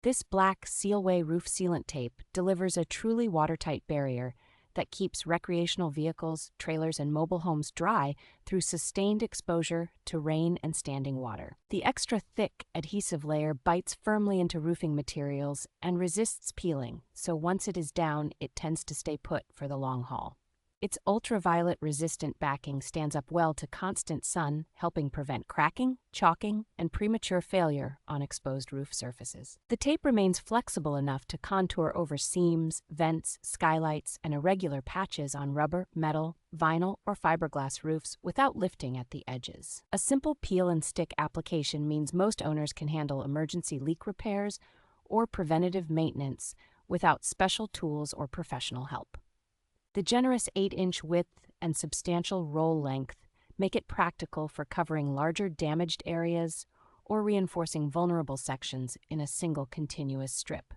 This black SEALWAY roof sealant tape delivers a truly watertight barrier that keeps recreational vehicles, trailers, and mobile homes dry through sustained exposure to rain and standing water. The extra thick adhesive layer bites firmly into roofing materials and resists peeling, so once it is down, it tends to stay put for the long haul. Its ultraviolet-resistant backing stands up well to constant sun, helping prevent cracking, chalking, and premature failure on exposed roof surfaces. The tape remains flexible enough to contour over seams, vents, skylights, and irregular patches on rubber, metal, vinyl, or fiberglass roofs without lifting at the edges. A simple peel-and-stick application means most owners can handle emergency leak repairs or preventative maintenance without special tools or professional help. The generous 8-inch width and substantial roll length make it practical for covering larger damaged areas or reinforcing vulnerable sections in a single continuous strip.